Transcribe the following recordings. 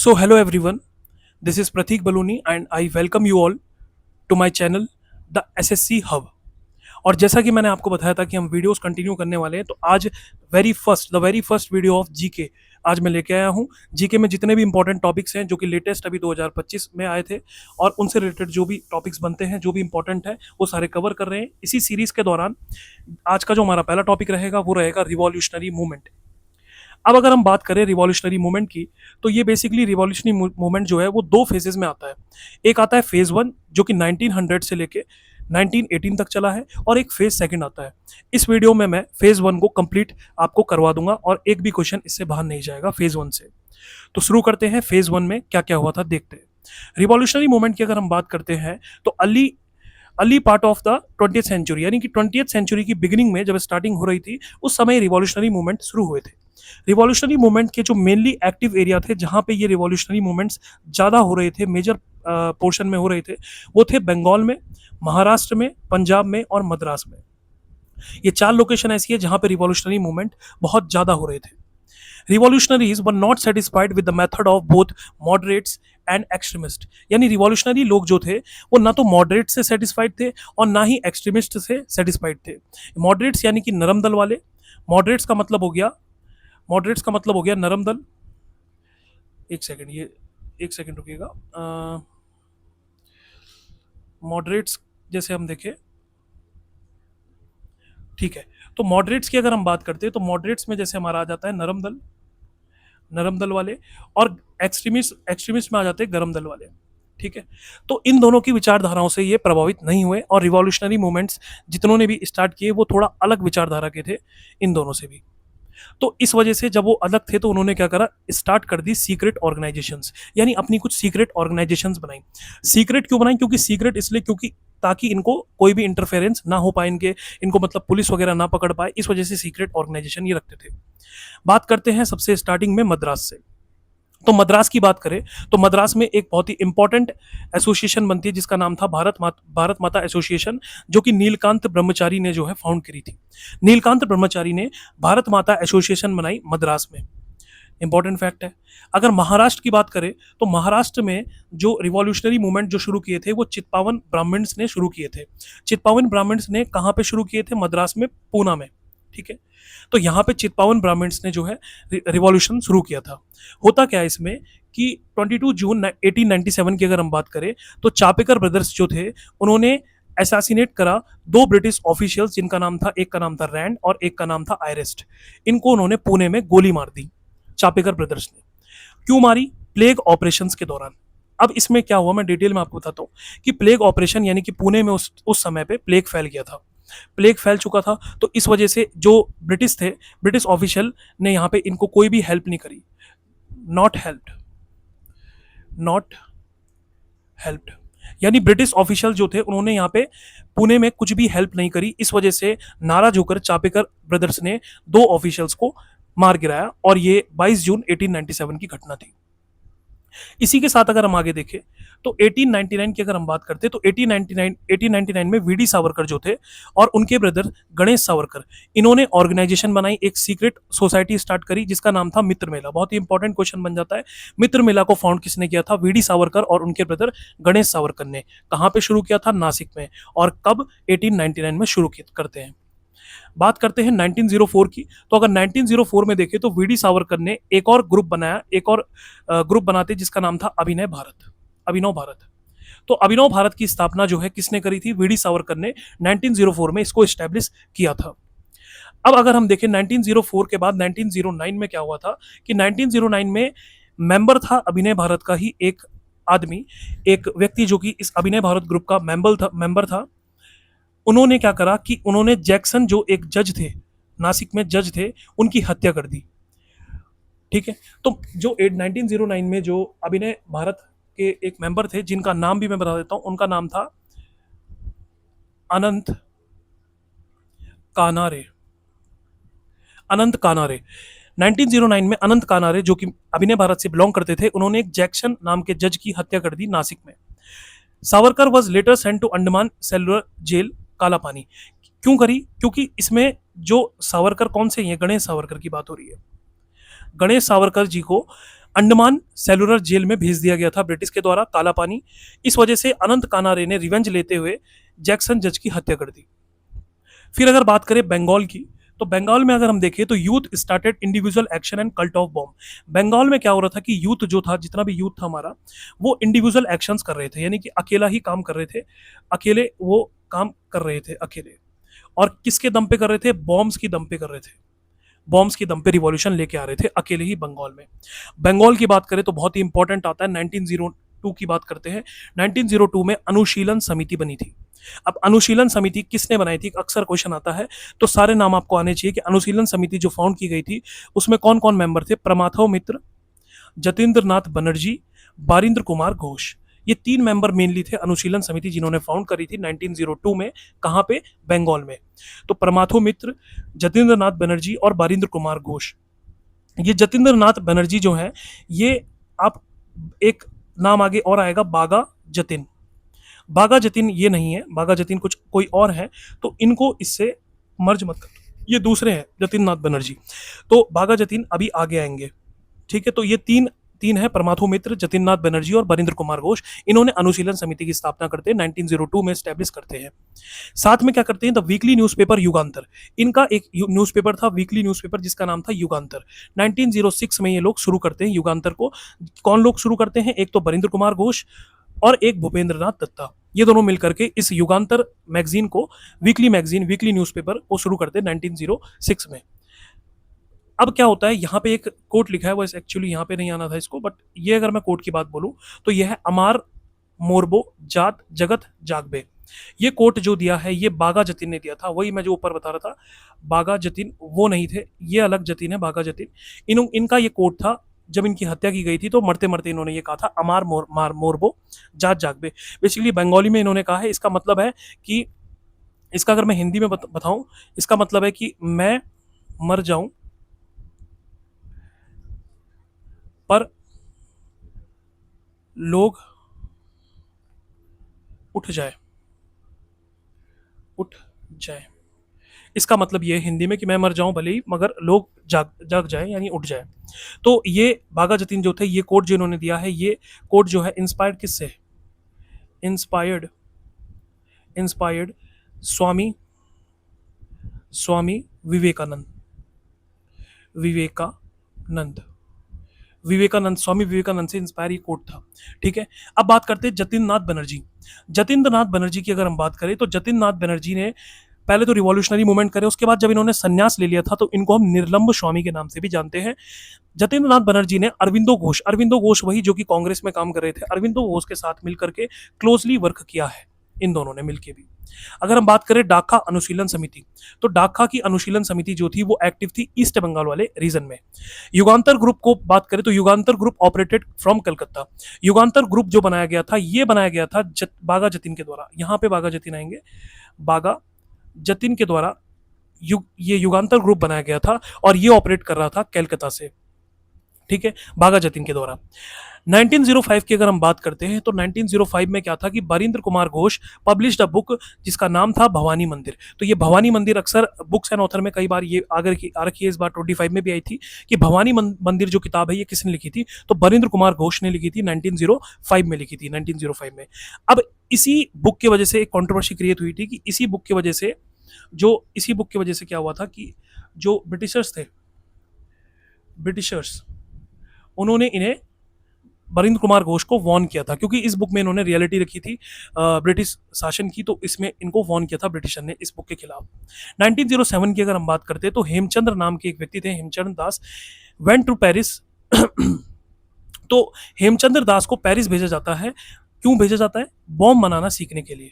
So, hello everyone. This is Pratik Baluni and I welcome you all to my channel The SSC Hub. और जैसा कि मैंने आपको बताया था कि हम वीडियोस कंटिन्यू करने वाले हैं, तो आज the very first video of GK आज मैं लेके आया हूँ। जीके में जितने भी इंपॉर्टेंट टॉपिक्स हैं जो कि लेटेस्ट अभी 2025 में आए थे और उनसे रिलेटेड जो भी टॉपिक्स बनते हैं, जो भी इंपॉर्टेंट है, वो सारे कवर कर रहे हैं इसी सीरीज के दौरान। आज का जो हमारा पहला टॉपिक रहेगा वो रहेगा रिवॉल्यूशनरी मूवमेंट। अब अगर हम बात करें रिवॉल्यूशनरी मूवमेंट की, तो ये बेसिकली रिवॉल्यूशनरी मूवमेंट जो है वो दो फेजेस में आता है। एक आता है फेज वन जो कि 1900 से लेके 1918 तक चला है, और एक फेज सेकंड आता है। इस वीडियो में मैं फेज वन को कंप्लीट आपको करवा दूंगा और एक भी क्वेश्चन इससे बाहर नहीं जाएगा फेज वन से। तो शुरू करते हैं, फेज वन में क्या क्या हुआ था देखते हैं। रिवॉल्यूशनरी मूवमेंट की अगर हम बात करते हैं तो early early part of the 20th century, यानी कि 20th सेंचुरी की बिगिनिंग में जब स्टार्टिंग हो रही थी, उस समय रिवॉल्यूशनरी मूवमेंट शुरू हुए थे। रिवॉल्यूशनरी मूवमेंट के जो मेनली एक्टिव एरिया थे जहां पे ये रिवॉल्यूशनरी मूवमेंट्स ज़्यादा हो रहे थे, मेजर पोर्शन में हो रहे थे, वो थे बंगाल में, महाराष्ट्र में, पंजाब में और मद्रास में। ये चार लोकेशन ऐसी है जहां पे रिवॉल्यूशनरी मूवमेंट बहुत ज़्यादा हो रहे थे। Revolutionaries were not satisfied with the method of both moderates and extremist, यानी रिवॉल्यूशनरी लोग जो थे वो ना तो मॉडरेट से सेटिस्फाइड थे और ना ही एक्सट्रीमिस्ट से सेटिस्फाइड थे। मॉडरेट्स यानी कि नरम दल वाले, मॉडरेट्स का मतलब हो गया मॉडरेट्स का मतलब हो गया नरम दल। एक सेकेंड रुकिएगा। मॉडरेट्स जैसे हम देखें, ठीक है, तो मॉडरेट्स की अगर हम बात करते हैं तो मॉडरेट्स में जैसे हमारा आ जाता है नरम दल वाले, और एक्सट्रीमिस्ट में आ जाते हैं गरम दल वाले। ठीक है, तो इन दोनों की विचारधाराओं से ये प्रभावित नहीं हुए, और रिवॉल्यूशनरी मूवमेंट्स जितनों ने भी स्टार्ट किए वो थोड़ा अलग विचारधारा के थे इन दोनों से भी। तो इस वजह से जब वो अलग थे तो उन्होंने क्या करा, स्टार्ट कर दी सीक्रेट ऑर्गेनाइजेशंस, यानी अपनी कुछ सीक्रेट ऑर्गेनाइजेशंस बनाई। सीक्रेट क्यों बनाई? क्योंकि सीक्रेट इसलिए क्योंकि ताकि इनको कोई भी इंटरफेरेंस ना हो पाए, इनको मतलब पुलिस वगैरह ना पकड़ पाए, इस वजह से सीक्रेट ऑर्गेनाइजेशन ये रखते थे। बात करते हैं सबसे स्टार्टिंग में मद्रास से। तो मद्रास की बात करें तो मद्रास में एक बहुत ही इंपॉर्टेंट एसोसिएशन बनती है जिसका नाम था भारत माता एसोसिएशन, जो कि नीलकांत ब्रह्मचारी ने जो है फाउंड करी थी। नीलकांत ब्रह्मचारी ने भारत माता एसोसिएशन बनाई मद्रास में। इंपॉर्टेंट फैक्ट है। अगर महाराष्ट्र की बात करें तो महाराष्ट्र में जो रिवॉल्यूशनरी मूवमेंट जो शुरू किए थे वो चित्पावन ब्राह्मण्स ने शुरू किए थे। चित्पावन ब्राह्मण्स ने कहाँ पे शुरू किए थे? मद्रास में, पूना में। ठीक है, तो यहाँ पे चित्पावन ब्राह्मण्स ने जो है रिवॉल्यूशन शुरू किया था। होता क्या है इसमें कि 22 जून 1897 की अगर हम बात करें तो चापेकर ब्रदर्स जो थे उन्होंने असैसिनेट करा दो ब्रिटिश ऑफिशियल्स, जिनका नाम था, एक का नाम था रैंड और एक का नाम था आयरेस्ट। इनको उन्होंने पुणे में गोली मार दी, चापेकर ब्रदर्स ने। क्यों मारी? प्लेग ऑपरेशंस के दौरान। अब इसमें क्या हुआ मैं डिटेल में आपको बताता हूँ कि प्लेग ऑपरेशन यानी कि पुणे में उस समय पे प्लेग फैल गया था, प्लेग फैल चुका था। तो इस वजह से जो ब्रिटिश थे, ब्रिटिश ऑफिशियल ने यहाँ पे इनको कोई भी हेल्प नहीं करी। नॉट हेल्प्ड, यानी ब्रिटिश ऑफिशियल जो थे उन्होंने यहाँ पे पुणे में कुछ भी हेल्प नहीं करी। इस वजह से नाराज होकर चापेकर ब्रदर्स ने दो ऑफिशियल्स को मार गिराया, और ये 22 जून 1897 की घटना थी। इसी के साथ अगर हम आगे देखें तो 1899 की अगर हम बात करते हैं तो 1899 में वीडी सावरकर जो थे और उनके ब्रदर गणेश सावरकर, इन्होंने ऑर्गेनाइजेशन बनाई, एक सीक्रेट सोसाइटी स्टार्ट करी जिसका नाम था मित्र मेला। बहुत ही इंपॉर्टेंट क्वेश्चन बन जाता है, मित्र मेला को फाउंड किसने किया था? वीडी सावरकर और उनके ब्रदर गणेश सावरकर ने। कहाँ पे शुरू किया था? नासिक में। और कब? 1899 में शुरू करते हैं। बात करते हैं 1904 की, तो अगर 1904 में देखें तो वीडी सावरकर ने एक और ग्रुप बनाया, एक और ग्रुप बनाते जिसका नाम था अभिनव भारत। तो अभिनव भारत की स्थापना जो है किसने करी थी? वीडी सावरकर ने 1904 में इसको एस्टेब्लिश किया था। अब अगर हम देखें 1904 के बाद 1909 में क्या हुआ था कि 1909 में मेंबर था अभिनय भारत का ही एक आदमी, एक व्यक्ति जो कि इस अभिनय भारत ग्रुप का मेंबर था। उन्होंने क्या करा कि उन्होंने जैक्सन, जो एक जज थे, नासिक में जज थे, उनकी हत्या कर दी। ठीक है, तो जो 1909 में जो अभिनय भारत के एक मेंबर थे जिनका नाम भी मैं बता देता हूं, उनका नाम था अनंत कानारे। 1909 में अनंत कानारे जो कि अभिनय भारत से बिलोंग करते थे, उन्होंने एक जैक्सन नाम के जज की हत्या कर दी नासिक में। Savarkar was later sent to Andaman cellular jail, Kala Pani. क्यों करी? क्योंकि इसमें जो सावरकर कौन से हैं? गणेश सावरकर की बात हो रही है। गणेश सावरकर जी को अंडमान सेलुलर जेल में भेज दिया गया था ब्रिटिश के द्वारा, काला पानी। इस वजह से अनंत कानारे ने रिवेंज लेते हुए जैक्सन जज की हत्या कर दी। फिर अगर बात करें बंगाल की, तो बंगाल में अगर हम देखें तो youth started individual action and cult of bomb. Bengal में क्या हो रहा था कि यूथ जो था, जितना भी यूथ था हमारा, वो इंडिविजुअल एक्शंस कर रहे थे, यानी कि अकेला ही काम कर रहे थे, अकेले वो काम कर रहे थे अकेले। और किसके दम पे कर रहे थे? बॉम्ब्स की दम पे कर रहे थे, बॉम्ब्स की दम पे रिवॉल्यूशन लेके आ रहे थे अकेले ही बंगाल में। बंगाल की बात करें तो बहुत ही इंपॉर्टेंट आता है, 1902 की बात करते हैं। 1902 में अनुशीलन समिति बनी थी। अब अनुशीलन समिति किसने बनाई थी, अक्सर क्वेश्चन आता है, तो सारे नाम आपको आने चाहिए कि अनुशीलन समिति जो फाउंड की गई थी उसमें कौन कौन मेंबर थे। प्रमाथव मित्र, जतेंद्र नाथ बनर्जी, बारिंद्र कुमार घोष, ये तीन मेंबर मेनली थे अनुशीलन समिति जिन्होंने फाउंड करी थी 1902 में। कहाँ पे? बंगाल में। तो प्रमाथो मित्र, जतेंद्र नाथ बनर्जी और बारिंद्र कुमार घोष। ये जतेंद्र नाथ बनर्जी जो है, ये आप एक नाम आगे और आएगा, बागा जतिन। बागा जतिन ये नहीं है, बागा जतिन कुछ कोई और है, तो इनको इससे मर्ज मत कर, ये दूसरे हैं जतिन नाथ बनर्जी। तो बागा जतिन अभी आगे आएंगे, ठीक है। तो ये तीन तीन है, परमाथु मित्र, जतिन नाथ बनर्जी और बरिंद्र कुमार घोष। इन्होंने अनुशीलन समिति की स्थापना करते हैं, 1902 में स्टैब्लिश करते हैं। साथ में क्या करते हैं? The weekly newspaper Yugantar. इनका एक न्यूज़पेपर था, वीकली न्यूज़पेपर, जिसका नाम था युगांतर। 1906 में ये लोग शुरू करते हैं युगांतर को। कौन लोग शुरू करते हैं? एक तो बरिंद्र कुमार घोष और एक भूपेंद्र नाथ दत्ता, ये दोनों मिलकर के इस युगांतर मैगजीन को, वीकली मैगजीन, वीकली न्यूज़पेपर को शुरू करते हैं 1906 में। अब क्या होता है, यहाँ पे एक कोट लिखा है, वो एक्चुअली यहाँ पे नहीं आना था इसको, बट ये अगर मैं कोट की बात बोलूँ तो यह है, अमार मोरबो जात जगत जागबे। ये कोट जो दिया है ये बागा जतिन ने दिया था, वही मैं जो ऊपर बता रहा था, बागा जतिन वो नहीं थे, ये अलग जतिन है, बागा जतिन। इनका ये कोट था जब इनकी हत्या की गई थी, तो मरते मरते इन्होंने ये कहा था, अमार मोरबो जात जागबे। बेसिकली बंगाली में इन्होंने कहा है, इसका मतलब है कि, इसका अगर मैं हिंदी में बताऊं, इसका मतलब है कि मैं मर जाऊं पर लोग उठ जाए, उठ जाए। इसका मतलब ये है हिंदी में कि मैं मर जाऊं भले ही, मगर लोग जाग जाग जाए, यानी उठ जाए। तो ये बागा जतीन जो थे, ये कोट जो इन्होंने दिया है, ये कोट जो है इंस्पायर्ड किससे? इंस्पायर्ड इंस्पायर्ड स्वामी स्वामी विवेकानंद, विवेकानंद विवेकानंद, स्वामी विवेकानंद से इंस्पायर ये कोट था, ठीक है। अब बात करते हैं जतिन नाथ बनर्जी। जतिन नाथ बनर्जी की अगर हम बात करें तो जतिन नाथ बनर्जी ने पहले तो रिवॉल्यूशनरी मूवमेंट करे, उसके बाद जब इन्होंने संन्यास ले लिया था तो इनको हम निर्लंब स्वामी के नाम से भी जानते हैं। जतेंद्र नाथ बनर्जी ने अरविंदो घोष वही जो कि कांग्रेस में काम कर रहे थे, अरविंदो घोष के साथ मिलकर के क्लोजली वर्क किया है इन दोनों ने मिलकर भी। अगर हम बात करें डाका अनुशीलन समिति, तो डाका की अनुशीलन समिति जो थी वो एक्टिव थी ईस्ट बंगाल वाले रीजन में। युगांतर ग्रुप को बात करें तो Yugantar group operated from Calcutta. Yugantar group जो बनाया गया था, ये बनाया गया था बागा जतिन के द्वारा। यहाँ पे बागा जतिन आएंगे, बागा जतिन के द्वारा ये युगांतर ग्रुप बनाया गया था और ये ऑपरेट कर रहा था कलकत्ता से, ठीक है, बागा जतिन के द्वारा। 1905 की अगर हम बात करते हैं तो 1905 में क्या था कि Barindra Kumar Ghosh published a book जिसका नाम था भवानी मंदिर। तो ये भवानी मंदिर अक्सर बुक्स एंड ऑथर में कई बार ये आ रखी है, इस बार 25 में भी आई थी कि भवानी मंदिर जो किताब है ये किसने लिखी थी, तो बारिंद्र कुमार घोष ने लिखी थी, 1905 में लिखी थी, 1905 में। अब इसी बुक की वजह से एक कॉन्ट्रोवर्सी क्रिएट हुई थी कि इसी बुक की वजह से क्या हुआ था कि जो ब्रिटिशर्स उन्होंने इन्हें बरिंद्र कुमार घोष को वॉर्न किया था, क्योंकि इस बुक में इन्होंने रियलिटी रखी थी ब्रिटिश शासन की, तो इसमें इनको वॉर्न किया था ब्रिटिशर ने इस बुक के खिलाफ। 1907 की अगर हम बात करते हैं तो हेमचंद्र नाम के एक व्यक्ति थे, हेमचंद्र दास, वेंट टू पेरिस। तो हेमचंद्र दास को पेरिस भेजा जाता है, क्यों भेजा जाता है? बॉम्ब बनाना सीखने के लिए।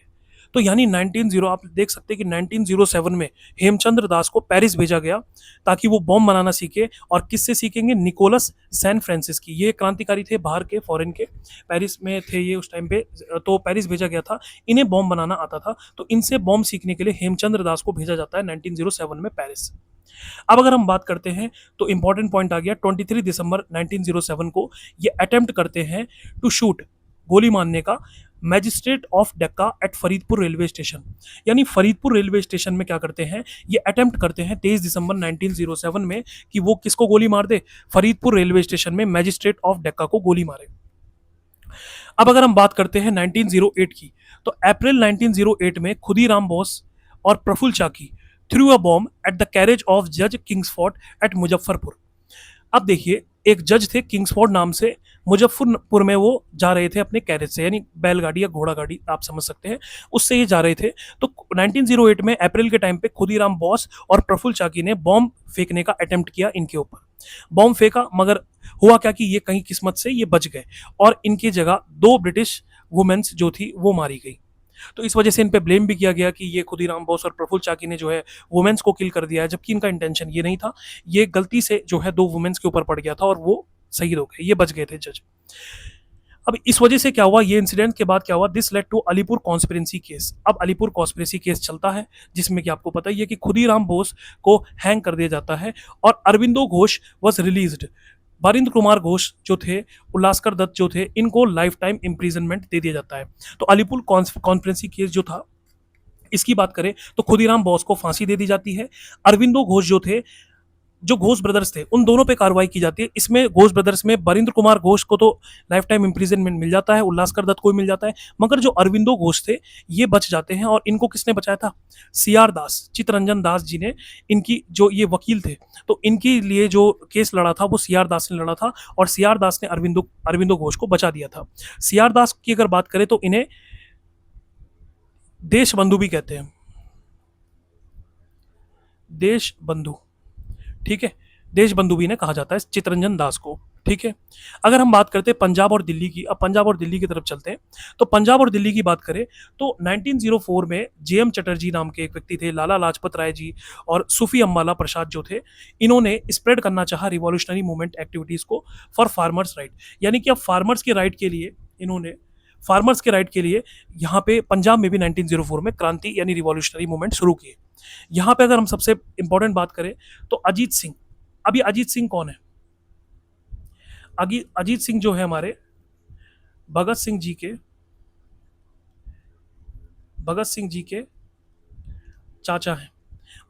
तो यानी 19 आप देख सकते हैं कि 1907 में हेमचंद्र दास को पेरिस भेजा गया ताकि वो बॉम्ब बनाना सीखे। और किससे सीखेंगे? निकोलस सैन फ्रांसिस की, ये क्रांतिकारी थे बाहर के, फॉरेन के, पेरिस में थे ये उस टाइम पे, तो पेरिस भेजा गया था, इन्हें बॉम्ब बनाना आता था, तो इनसे बॉम्ब सीखने के लिए हेमचंद्र दास को भेजा जाता है 1907 में पेरिस। अब अगर हम बात करते हैं तो इंपॉर्टेंट पॉइंट आ गया, 23 दिसंबर 1907 को ये अटेम्प्ट करते हैं टू शूट, गोली मारने का, magistrate of Dacca at Faridpur railway station. यानी फरीदपुर रेलवे स्टेशन में क्या करते हैं, ये अटेम्प्ट करते हैं 23 दिसंबर 1907 में कि वो किसको गोली मार दे, फरीदपुर रेलवे स्टेशन में मैजिस्ट्रेट ऑफ डक्का को गोली मारे। अब अगर हम बात करते हैं 1908 की, तो अप्रैल 1908 में खुदीराम बोस और Prafulla Chaki threw a bomb at the carriage of जज किंग्सफोर्ड एट मुजफ्फरपुर। अब देखिए, एक जज थे किंग्सफोर्ड नाम से, मुजफ्फरपुर में वो जा रहे थे अपने कैरेज से, यानी बैलगाड़ी या घोड़ा गाड़ी आप समझ सकते हैं, उससे ये जा रहे थे। तो 1908 में अप्रैल के टाइम पे खुदीराम बोस और प्रफुल्ल चाकी ने बॉम्ब फेंकने का अटेम्प्ट किया इनके ऊपर। बॉम्ब फेंका, मगर हुआ क्या कि ये कहीं किस्मत से ये बच गए और इनकी जगह 2 ब्रिटिश वुमेन्स जो थी वो मारी गई। तो इस वजह से इन पे ब्लेम भी किया गया कि ये खुदीराम बोस और प्रफुल्ल चाकी ने जो है वुमेन्स को किल कर दिया है, जबकि इनका इंटेंशन ये नहीं था। ये गलती से जो है 2 वुमेन्स के ऊपर पड़ गया था और वो शहीद हो गए, ये बच गए थे जज। अब इस वजह से क्या हुआ, ये इंसिडेंट के बाद क्या हुआ, this led to Alipur conspiracy case. अब अलीपुर कॉन्स्पिरेसी केस चलता है, जिसमें कि आपको पता ही है कि खुदीराम बोस को हैंग कर दिया जाता है और अरविंदो घोष वॉज रिलीज्ड। वरिंद्र कुमार घोष जो थे, उल्लासकर दत्त जो थे, इनको लाइफ टाइम इम्प्रिजनमेंट दे दिया जाता है। तो अलीपुर कॉन्स्पिरेसी केस जो था, इसकी बात करें तो खुदीराम बोस को फांसी दे दी जाती है। अरविंदो घोष जो थे, जो घोष ब्रदर्स थे, उन दोनों पे कार्रवाई की जाती है। इसमें घोष ब्रदर्स में वरिंद्र कुमार घोष को तो लाइफ टाइम इम्प्रिजनमेंट मिल जाता है, उल्लासकर दत्त को भी मिल जाता है, मगर जो अरविंदो घोष थे ये बच जाते हैं। और इनको किसने बचाया था, सीआर दास, चित्तरंजन दास जी ने, इनकी जो ये वकील थे, तो इनके लिए जो केस लड़ा था वो सीआर दास ने लड़ा था और सीआर दास ने अरविंदो घोष को बचा दिया था। सीआर दास की अगर बात करें तो इन्हें देश बंधु भी कहते हैं, देश बंधु, ठीक है, देश बंधु भी ने कहा जाता है चित्तरंजन दास को, ठीक है। अगर हम बात करते हैं पंजाब और दिल्ली की, अब पंजाब और दिल्ली की तरफ चलते हैं। तो पंजाब और दिल्ली की बात करें तो 1904 में जेएम चटर्जी नाम के एक व्यक्ति थे, लाला लाजपत राय जी और सूफी अम्बाला प्रसाद जो थे, इन्होंने स्प्रेड करना चाहा रिवॉल्यूशनरी मूवमेंट एक्टिविटीज को फॉर फार्मर्स राइट। यानी कि अब फार्मर्स के राइट के लिए इन्होंने, फार्मर्स के राइट के लिए यहाँ पे पंजाब में भी 1904 में क्रांति यानी रिवॉल्यूशनरी मूवमेंट शुरू किए। यहाँ पे अगर हम सबसे इंपॉर्टेंट बात करें तो अजीत सिंह, अभी अजीत सिंह कौन है, अजीत सिंह जो है हमारे भगत सिंह जी के, भगत सिंह जी के चाचा हैं।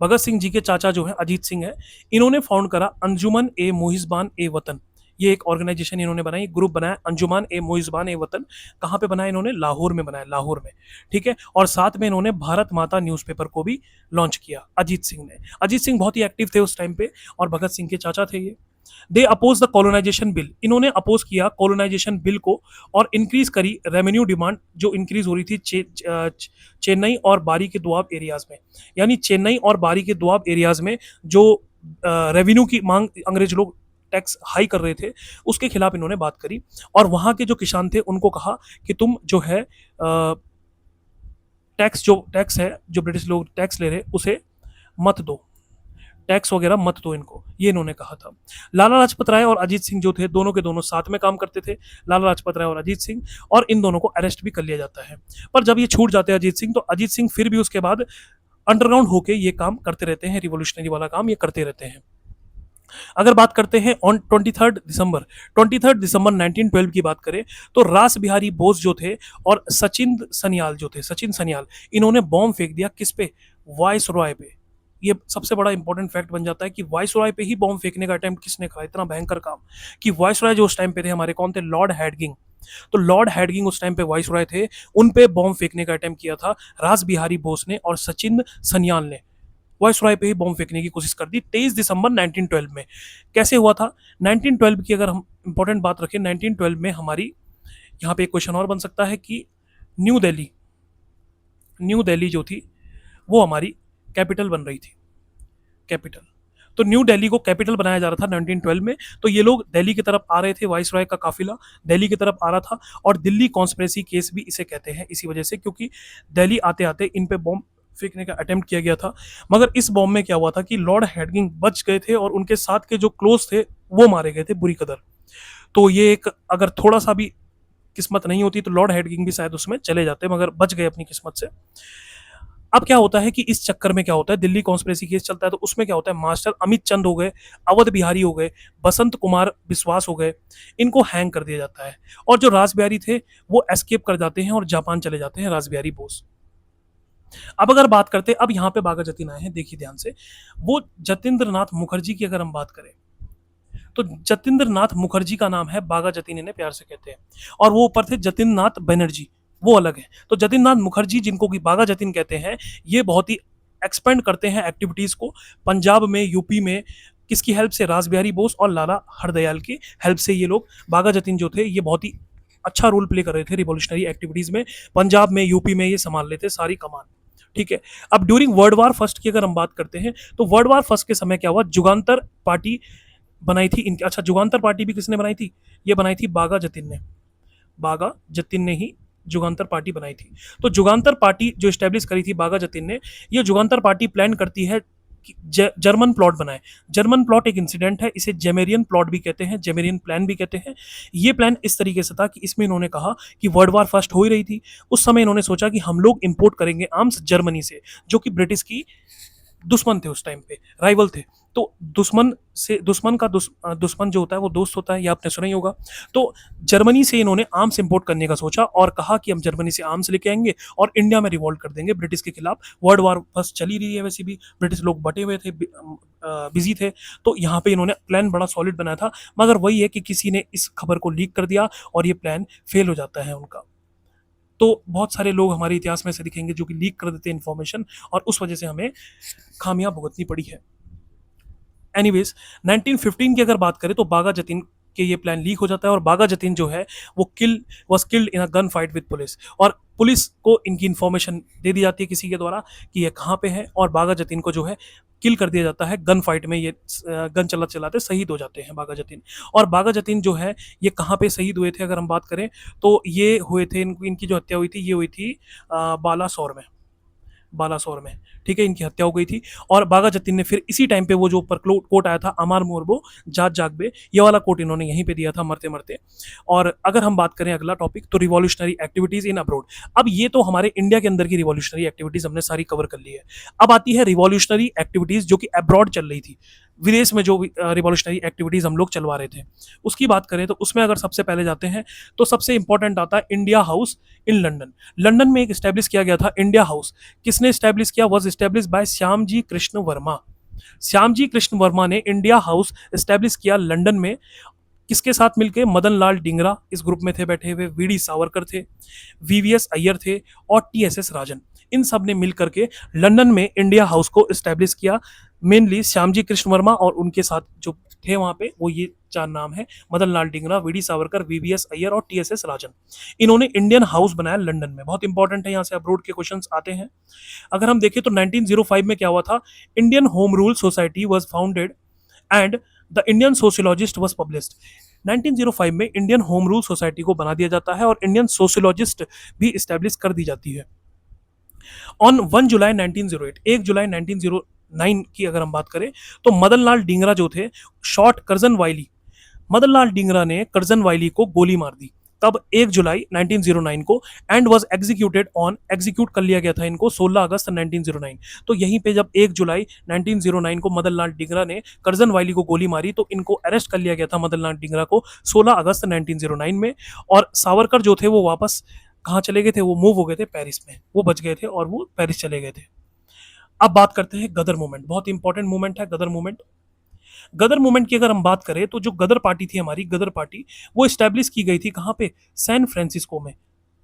भगत सिंह जी के चाचा जो है अजीत सिंह है। इन्होंने फाउंड करा अंजुमन ए मोहिजबान ए वतन, ये एक ऑर्गेनाइजेशन इन्होंने बनाई, ग्रुप बनाया अंजुमान ए मोइजबान ए वतन। कहाँ पे बनाया इन्होंने, लाहौर में बनाया, लाहौर में, ठीक है। और साथ में इन्होंने भारत माता न्यूज़पेपर को भी लॉन्च किया अजीत सिंह ने। अजीत सिंह बहुत ही एक्टिव थे उस टाइम पे और भगत सिंह के चाचा थे ये। दे अपोज द कॉलोनाइजेशन बिल, इन्होंने अपोज किया कॉलोनाइजेशन बिल को और इंक्रीज करी रेवेन्यू डिमांड जो इंक्रीज हो रही थी चेन्नई और बारी के दुआब एरियाज में। यानी चेन्नई और बारी के दुआब एरियाज में जो रेवेन्यू की मांग अंग्रेज लोग टैक्स हाई कर रहे थे, उसके खिलाफ इन्होंने बात करी। और वहाँ के जो किसान थे उनको कहा कि तुम जो है टैक्स है जो ब्रिटिश लोग टैक्स ले रहे उसे मत दो, टैक्स वगैरह मत दो इनको, ये इन्होंने कहा था। लाला लाजपत राय और अजीत सिंह जो थे दोनों के दोनों साथ में काम करते थे, लाला लाजपत राय और अजीत सिंह, और इन दोनों को अरेस्ट भी कर लिया जाता है। पर जब ये छूट जाते हैं अजीत सिंह, तो अजीत सिंह फिर भी उसके बाद अंडरग्राउंड होके ये काम करते रहते हैं, रिवोल्यूशनरी वाला काम ये करते रहते हैं। अगर बात करते हैं ऑन 23 दिसंबर 1912 की बात करें तो रास बिहारी बोस जो थे और सचिन सन्याल जो थे, सचिन सन्याल, इन्होंने बॉम्ब फेंक दिया किस पे, वाइस रॉय पे। ये सबसे बड़ा इंपॉर्टेंट फैक्ट बन जाता है कि वाइस रॉय पे ही बॉम्ब फेंकने का अटेम्प्ट किसने करा, इतना भयंकर काम कि वाइस रॉय जो उस टाइम पे थे हमारे कौन थे, लॉर्ड हैडगिंग। तो लॉर्ड हैडगिंग उस टाइम पे वाइस रॉय थे, उन पे बॉम्ब फेंकने का अटेम्प्ट किया था रास बिहारी बोस ने और सचिन सन्याल ने। वाइसरॉय पे ही बॉम्ब फेंकने की कोशिश कर दी 23 दिसंबर 1912 में। कैसे हुआ था 1912 की अगर हम इंपॉर्टेंट बात रखें, 1912 में हमारी यहाँ पे एक क्वेश्चन और बन सकता है कि न्यू दिल्ली जो थी वो हमारी कैपिटल बन रही थी, कैपिटल। तो न्यू दिल्ली को कैपिटल बनाया जा रहा था 1912 में। तो ये लोग दिल्ली की तरफ आ रहे थे, वाइसरॉय का काफिला दिल्ली की तरफ आ रहा था, और दिल्ली कॉन्स्पिरेसी केस भी इसे कहते हैं इसी वजह से, क्योंकि दिल्ली आते आते इन पे बॉम्ब फेंकने का अटेम्प्ट किया गया था। मगर इस बॉम्ब में क्या हुआ था कि लॉर्ड हैडगिंग बच गए थे और उनके साथ के जो क्लोज थे वो मारे गए थे बुरी कदर। तो ये एक अगर थोड़ा सा भी किस्मत नहीं होती तो लॉर्ड हैडगिंग भी शायद उसमें चले जाते, मगर बच गए अपनी किस्मत से। अब क्या होता है कि इस चक्कर में क्या होता है, दिल्ली कॉन्स्पिरेसी केस चलता है, तो उसमें क्या होता है, मास्टर अमित चंद हो गए, अवध बिहारी हो गए, बसंत कुमार विश्वास हो गए, इनको हैंग कर दिया जाता है। और जो रासबिहारी थे वो एस्केप कर जाते हैं और जापान चले जाते हैं, रासबिहारी बोस। अब अगर बात करते हैं, अब यहाँ पे बाघा जतीन आए हैं, देखिए ध्यान से, वो जतेंद्र नाथ मुखर्जी की अगर हम बात करें, तो जतेंद्र नाथ मुखर्जी का नाम है बाघा जतीन, इन्हें प्यार से कहते हैं। और वो ऊपर थे जतिन नाथ बनर्जी, वो अलग है। तो जतिन नाथ मुखर्जी, जिनको कि बाघा जतीन कहते हैं, ये बहुत ही एक्सपेंड करते हैं एक्टिविटीज को पंजाब में, यूपी में। किसकी हेल्प से? रासबिहारी बोस और लाला हरदयाल की हेल्प से ये लोग, बाघा जतीन जो थे, ये बहुत ही अच्छा रोल प्ले कर रहे थे रिवॉल्यूशनरी एक्टिविटीज में। पंजाब में, यूपी में ये संभाल लेते सारी कमान। ठीक है। अब ड्यूरिंग वर्ल्ड वार फर्स्ट की अगर हम बात करते हैं, तो वर्ल्ड वार फर्स्ट के समय क्या हुआ, जुगांतर पार्टी बनाई थी इनकी। अच्छा, जुगांतर पार्टी भी किसने बनाई थी? ये बनाई थी बाघा जतिन ने। बाघा जतिन ने ही जुगांतर पार्टी बनाई थी। तो जुगांतर पार्टी जो स्टैब्लिश करी थी बाघा जतिन ने, ये जुगांतर पार्टी प्लान करती है कि जर्मन प्लॉट बनाए। जर्मन प्लॉट एक इंसिडेंट है, इसे जेमेरियन प्लॉट भी कहते हैं, जेमेरियन प्लान भी कहते हैं। ये प्लान इस तरीके से था कि इसमें इन्होंने कहा कि वर्ल्ड वार फर्स्ट हो ही रही थी, उस समय इन्होंने सोचा कि हम लोग इंपोर्ट करेंगे आर्म्स जर्मनी से, जो कि ब्रिटिश की दुश्मन थे उस टाइम पे, राइवल थे। तो दुश्मन का दुश्मन जो होता है वो दोस्त होता है, ये आपने सुना ही होगा। तो जर्मनी से इन्होंने आर्म्स इंपोर्ट करने का सोचा और कहा कि हम जर्मनी से आर्म्स लेके आएंगे और इंडिया में रिवॉल्ट कर देंगे ब्रिटिश के खिलाफ। वर्ल्ड वार फर्स्ट चली रही है, वैसे भी ब्रिटिश लोग बटे हुए थे, बिजी थे। तो यहाँ पे इन्होंने प्लान बड़ा सॉलिड बनाया था, मगर वही है कि किसी ने इस खबर को लीक कर दिया और ये प्लान फेल हो जाता है उनका। तो बहुत सारे लोग हमारे इतिहास में से दिखेंगे जो कि लीक कर देते हैं इन्फॉर्मेशन, और उस वजह से हमें खामियां भुगतनी पड़ी है। एनीवेज, 1915 की अगर बात करें तो बाघा जतीन के ये प्लान लीक हो जाता है और बाघा जतीन जो है वो was killed in a gun fight with police. और पुलिस को इनकी इन्फॉर्मेशन दे दी जाती है किसी के द्वारा कि ये कहाँ पे है, और बाघा जतीन को जो है किल कर दिया जाता है गन फाइट में। ये गन चलाते चलाते शहीद हो जाते हैं बाघा जतीन। और बाघा जतीन जो है ये कहाँ पे शहीद हुए थे अगर हम बात करें, तो ये हुए थे, इनकी जो हत्या हुई थी ये हुई थी बालासोर में, बालासोर में। ठीक है, इनकी हत्या हो गई थी। और बाघा जतीन ने फिर इसी टाइम पे वो जो ऊपर कोट आया था, अमार मोरबो जात जागबे, ये वाला कोट इन्होंने यहीं पे दिया था मरते मरते। और अगर हम बात करें अगला टॉपिक, तो रिवॉल्यूशनरी एक्टिविटीज इन अब्रोड। अब ये तो हमारे इंडिया के अंदर की रिवॉल्यूशनरी एक्टिविटीज हमने सारी कवर कर ली है। अब आती है रिवॉल्यूशनरी एक्टिविटीज जो कि अब्रॉड चल रही थी, विदेश में जो रिवॉल्यूशनरी एक्टिविटीज हम लोग चलवा रहे थे, उसकी बात करें तो उसमें अगर सबसे पहले जाते हैं तो सबसे इंपॉर्टेंट आता है India house in London. London में एक स्टैब्लिश किया गया था इंडिया हाउस। किसने स्टैब्लिश किया? Was establish bye Shyamji Krishna Verma. Shyamji Krishna Verma ने इंडिया हाउस स्टैब्लिश किया लंदन में। किसके साथ मिलके? मदन लाल डिंगरा इस ग्रुप में थे बैठे हुए, वीडी सावरकर थे, वीवीएस अय्यर थे और टीएसएस राजन। इन सब ने मिलकर के लंदन में इंडिया हाउस को स्टैब्लिश किया। मेनली श्यामजी कृष्ण वर्मा और उनके साथ जो थे वहां पे, वो ये चार नाम है, मदन लाल डिंगरा, वीडी सावरकर, वीवीएस अय्यर और टीएसएस राजन। इन्होंने इंडियन हाउस बनाया लंदन में। बहुत इंपॉर्टेंट है, यहाँ से अब्रोड के क्वेश्चंस आते हैं। अगर हम देखें तो 1905 में क्या हुआ था, Indian home rule society was founded and the Indian sociologist was published. 1905 में इंडियन होम रूल सोसाइटी को बना दिया जाता है और इंडियन सोशियोलॉजिस्ट भी स्टैब्लिश कर दी जाती है। ऑन 1 जुलाई 1908, 1 जुलाई 1909 की अगर हम बात करें तो मदन लाल डिंगरा जो थे, शॉट कर्जन वाइली, मदन लाल डिंगरा ने कर्जन वाइली को गोली मार दी तब 1 जुलाई 1909 को, and was executed on, execute कर लिया गया था इनको 16 अगस्त 1909। तो यहीं पे जब 1 जुलाई 1909 को मदन लाल डिंगरा ने कर्जन वाइली को गोली मारी तो इनको अरेस्ट कर लिया गया था मदन लाल डिंगरा को 16 अगस्त 1909 में। और सावरकर जो थे वो वापस कहाँ चले गए थे? वो मूव हो गए थे पेरिस में, वो बच गए थे और वो पेरिस चले गए थे। अब बात करते हैं गदर मूवमेंट। बहुत इंपॉर्टेंट मूवमेंट है गदर मूवमेंट। गदर मूवमेंट की अगर हम बात करें तो जो गदर पार्टी थी हमारी, गदर पार्टी, वो स्टैब्लिश की गई थी कहाँ पे? सैन फ्रांसिस्को में,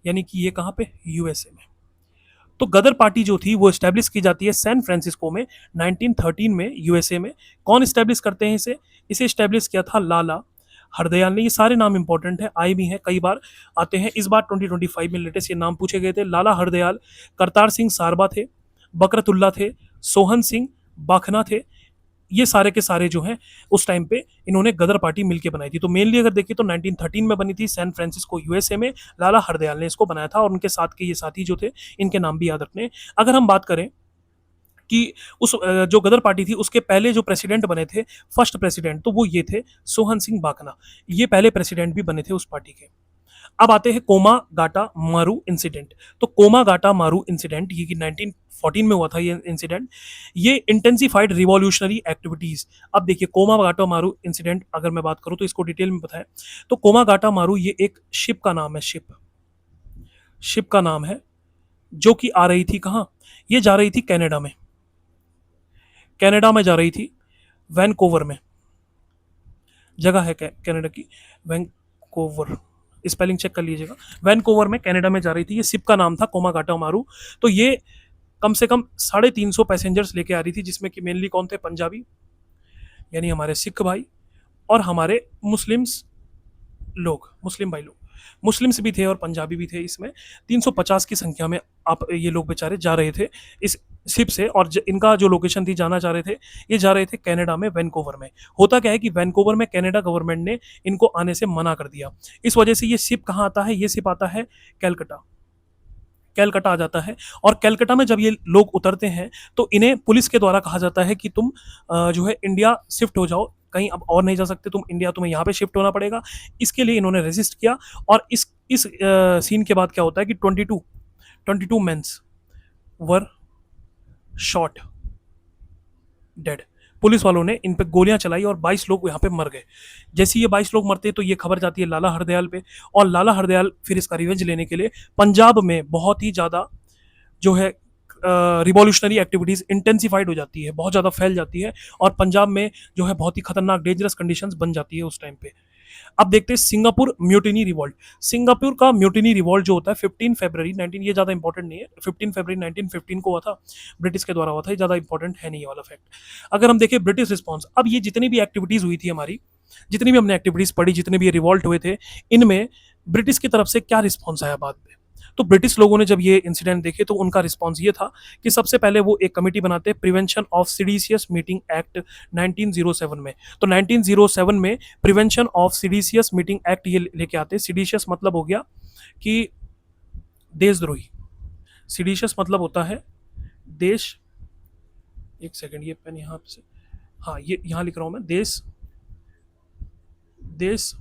यानी कि ये कहाँ पे? यूएसए में। तो गदर पार्टी जो थी वो स्टैब्लिश की जाती है सैन फ्रांसिस्को में 1913 में, यूएसए में। कौन स्टैब्लिश करते हैं इसे? इसे स्टैब्लिश किया था लाला हरदयाल ने। ये सारे नाम इंपॉर्टेंट है, आए भी हैं, कई बार आते हैं। इस बार 2025 में लेटेस्ट ये नाम पूछे गए थे। लाला हरदयाल, करतार सिंह सारबा थे, बकरतुल्ला थे, सोहन सिंह बाखना थे। ये सारे के सारे जो हैं उस टाइम पे इन्होंने गदर पार्टी मिलके बनाई थी। तो मेनली अगर देखिए तो 1913 में बनी थी सैन फ्रांसिस्को यूएसए में, लाला हरदयाल ने इसको बनाया था और उनके साथ के ये साथी जो थे इनके नाम भी याद रखने। अगर हम बात करें कि उस जो गदर पार्टी थी उसके पहले जो प्रेसिडेंट बने थे, फर्स्ट प्रेसिडेंट, तो वो ये थे सोहन सिंह बाखना। ये पहले प्रेसिडेंट भी बने थे उस पार्टी के। अब आते हैं कोमागाटा मारू इंसिडेंट। तो कोमागाटा मारू इंसिडेंट ये कि 1914 में हुआ था ये इंसिडेंट। ये इंटेंसिफाइड रिवॉल्यूशनरी एक्टिविटीज। अब देखिए कोमागाटा मारू इंसिडेंट अगर मैं बात करूं तो इसको डिटेल में बताएं तो कोमागाटा मारू ये एक शिप का नाम है, शिप का नाम है, जो कि आ रही थी कहाँ, ये जा रही थी कनाडा में, कनाडा में जा रही थी, वैनकोवर में जगह है कनाडा की, वैनकोवर, स्पेलिंग चेक कर लीजिएगा, वैनकोवर में कनाडा में जा रही थी। ये शिप का नाम था कोमागाटा मारू। तो ये कम से कम 350 पैसेंजर्स लेके आ रही थी, जिसमें कि मेनली कौन थे, पंजाबी यानी हमारे सिख भाई और हमारे मुस्लिम्स लोग, मुस्लिम भाई लोग, मुस्लिम्स भी थे और पंजाबी भी थे। इसमें 350 की संख्या में आप ये लोग बेचारे जा रहे थे इस शिप से। और इनका जो लोकेशन थी जाना चाह रहे थे, ये जा रहे थे कनाडा में, वैनकोवर में। होता क्या है कि वैनकोवर में कनाडा गवर्नमेंट ने इनको आने से मना कर दिया। इस वजह से ये शिप कहाँ आता है, ये शिप आता है कैलकटा, कैलकटा आ जाता है। और कैलकटा में जब ये लोग उतरते हैं तो इन्हें पुलिस के द्वारा कहा जाता है कि तुम जो है इंडिया शिफ्ट हो जाओ, कहीं अब और नहीं जा सकते तुम इंडिया, तुम्हें यहाँ पे शिफ्ट होना पड़ेगा। इसके लिए इन्होंने रेजिस्ट किया। और इस सीन के बाद क्या होता है कि 22 मेंस वर शॉट डेड। पुलिस वालों ने इन पे गोलियां चलाई और 22 लोग यहाँ पे मर गए। जैसे ये 22 लोग मरते तो ये खबर जाती है लाला हरदयाल पे, और लाला हरदयाल फिर इसका रिवेंज लेने के लिए पंजाब में बहुत ही ज़्यादा जो है रिवॉल्यूशनरी एक्टिविटीज़ इंटेंसिफाइड हो जाती है, बहुत ज़्यादा फैल जाती है, और पंजाब में जो है बहुत ही खतरनाक डेंजरस कंडीशंस बन जाती है उस टाइम पे। अब देखते हैं सिंगापुर म्यूटिनी रिवॉल्ट। सिंगापुर का म्यूटिनी रिवॉल्ट जो होता है 15 फरवरी 19, ये ज़्यादा इंपॉर्टेंट नहीं है, 15 फरवरी 1915 को हुआ था, ब्रिटिश के द्वारा हुआ था, ये ज़्यादा इंपॉर्टेंट है नहीं ये वाला फैक्ट। अगर हम देखें ब्रिटिश रिस्पॉन्स, अब ये जितनी भी एक्टिविटीज़ हुई थी हमारी, जितनी भी हमने एक्टिविटीज़ पढ़ी, जितने भी ये रिवॉल्ट हुए थे, इनमें ब्रिटिश की तरफ से क्या रिस्पॉन्स आया बाद में। तो ब्रिटिश लोगों ने जब ये इंसिडेंट देखे तो उनका रिस्पॉन्स ये था कि सबसे पहले वो एक कमेटी बनाते हैं, प्रिवेंशन ऑफ सीडीशियस मीटिंग एक्ट 1907 में। तो 1907 में प्रिवेंशन ऑफ सीडीशियस मीटिंग एक्ट ये लेके आते हैं। सीडीशियस मतलब हो गया कि देशद्रोही, सीडीशियस मतलब होता है देश, एक सेकंड ये पेन यहाँ से, हाँ ये यहाँ लिख रहा हूँ मैं, देश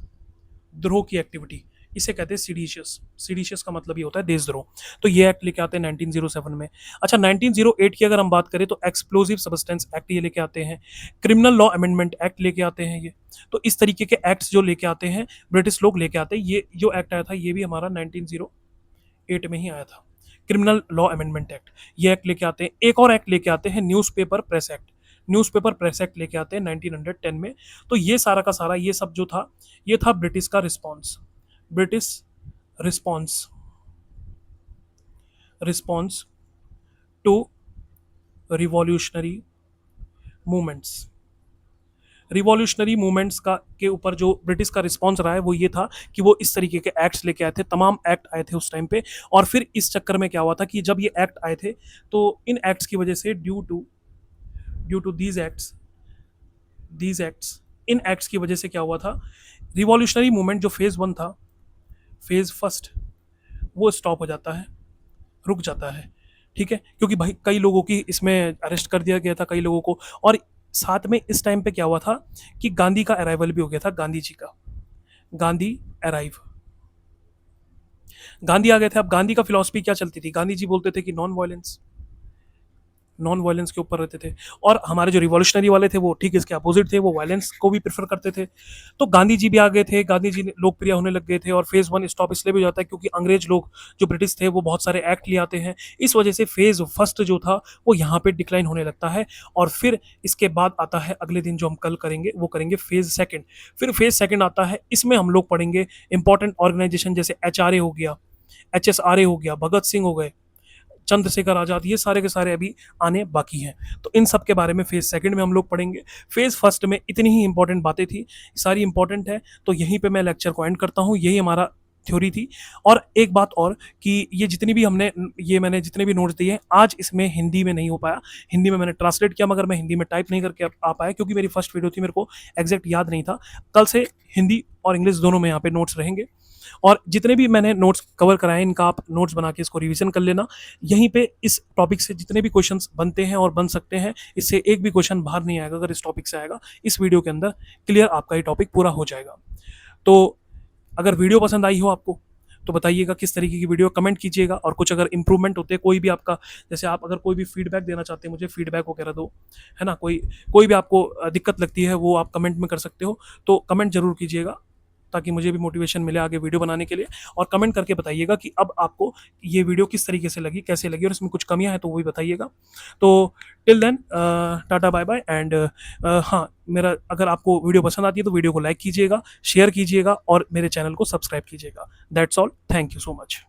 द्रोह की एक्टिविटी, इसे कहते हैं सीडीशियस। सीडीशियस का मतलब ये होता है देशद्रोह। तो ये एक्ट लेके आते हैं 1907 में। अच्छा 1908 की अगर हम बात करें तो एक्सप्लोजिव सब्सटेंस एक्ट ये लेके आते हैं, क्रिमिनल लॉ अमेंडमेंट एक्ट लेके आते हैं ये। तो इस तरीके के एक्ट्स जो लेके आते हैं ब्रिटिश लोग लेके आते हैं। ये जो एक्ट आया था ये भी हमारा 1908 में ही आया था, क्रिमिनल लॉ अमेंडमेंट एक्ट, ये एक्ट लेके आते हैं। एक और एक्ट लेके आते हैं newspaper press act, newspaper press act लेके आते हैं 1910 में। तो ये सारा का सारा ये सब जो था, ये था ब्रिटिश का response, British response to revolutionary movements. Revolutionary movements का के ऊपर जो ब्रिटिश का रिस्पॉन्स रहा है वो ये था कि वो इस तरीके के एक्ट्स लेके आए थे, तमाम एक्ट आए थे उस टाइम पे। और फिर इस चक्कर में क्या हुआ था कि जब ये एक्ट आए थे तो इन एक्ट्स की वजह से ड्यू टू दीज एक्ट्स, इन एक्ट्स की वजह से क्या हुआ था, रिवॉल्यूशनरी मूवमेंट जो फेज़ 1 था, फेज़ फर्स्ट, वो स्टॉप हो जाता है, रुक जाता है। ठीक है, क्योंकि भाई कई लोगों की इसमें अरेस्ट कर दिया गया था, कई लोगों को। और साथ में इस टाइम पे क्या हुआ था कि गांधी का अराइवल भी हो गया था, गांधी जी का, गांधी अराइव, गांधी आ गए थे। अब गांधी का फिलॉसफी क्या चलती थी, गांधी जी बोलते थे कि नॉन वायलेंस के ऊपर रहते थे। और हमारे जो रिवॉल्यूशनरी वाले थे वो ठीक इसके अपोजिट थे, वो वायलेंस को भी प्रेफर करते थे। तो गांधी जी भी आ गए थे, गांधी जी लोकप्रिय होने लग गए थे। और फेज़ 1 स्टॉप इसलिए भी हो जाता है क्योंकि अंग्रेज लोग जो ब्रिटिश थे वो बहुत सारे एक्ट ले आते हैं, इस वजह से फेज़ फर्स्ट जो था वो यहाँ पे डिक्लाइन होने लगता है। और फिर इसके बाद आता है अगले दिन जो हम कल करेंगे, वो करेंगे फेज़ सेकेंड। फिर फेज़ सेकेंड आता है, इसमें हम लोग पढ़ेंगे इंपॉर्टेंट ऑर्गेनाइजेशन जैसे HRA हो गया, HSRA हो गया, भगत सिंह हो गए, चंद्रशेखर आजाद, ये सारे के सारे अभी आने बाकी हैं। तो इन सब के बारे में फेज़ सेकंड में हम लोग पढ़ेंगे। फेज़ फर्स्ट में इतनी ही इंपॉर्टेंट बातें थी, सारी इंपॉर्टेंट है। तो यहीं पे मैं लेक्चर को एंड करता हूँ, यही हमारा थ्योरी थी। और एक बात और कि ये जितनी भी मैंने जितने भी नोट्स दिए आज इसमें हिंदी में नहीं हो पाया, हिंदी में मैंने ट्रांसलेट किया मगर मैं हिंदी में टाइप नहीं करके आ पाया क्योंकि मेरी फर्स्ट वीडियो थी, मेरे को एग्जैक्ट याद नहीं था। कल से हिंदी और इंग्लिश दोनों में यहाँ पे नोट्स रहेंगे। और जितने भी मैंने नोट्स कवर कराए इनका आप नोट्स बना के इसको रिवीजन कर लेना। यहीं पे इस टॉपिक से जितने भी क्वेश्चंस बनते हैं और बन सकते हैं, इससे एक भी क्वेश्चन बाहर नहीं आएगा अगर इस टॉपिक से आएगा। इस वीडियो के अंदर क्लियर आपका ये टॉपिक पूरा हो जाएगा। तो अगर वीडियो पसंद आई हो आपको तो बताइएगा किस तरीके की वीडियो, कमेंट कीजिएगा, और कुछ अगर इंप्रूवमेंट होते हैं कोई भी आपका, जैसे आप अगर कोई भी फीडबैक देना चाहते हैं मुझे, फीडबैक वगैरह दो, है ना, कोई कोई भी आपको दिक्कत लगती है वो आप कमेंट में कर सकते हो, तो कमेंट जरूर कीजिएगा ताकि मुझे भी मोटिवेशन मिले आगे वीडियो बनाने के लिए। और कमेंट करके बताइएगा कि अब आपको ये वीडियो किस तरीके से लगी, कैसे लगी, और इसमें कुछ कमियां हैं तो वो भी बताइएगा। तो till then tata bye bye and हाँ, मेरा अगर आपको वीडियो पसंद आती है तो वीडियो को लाइक कीजिएगा, शेयर कीजिएगा और मेरे चैनल को सब्सक्राइब कीजिएगा। That's all, thank you so much.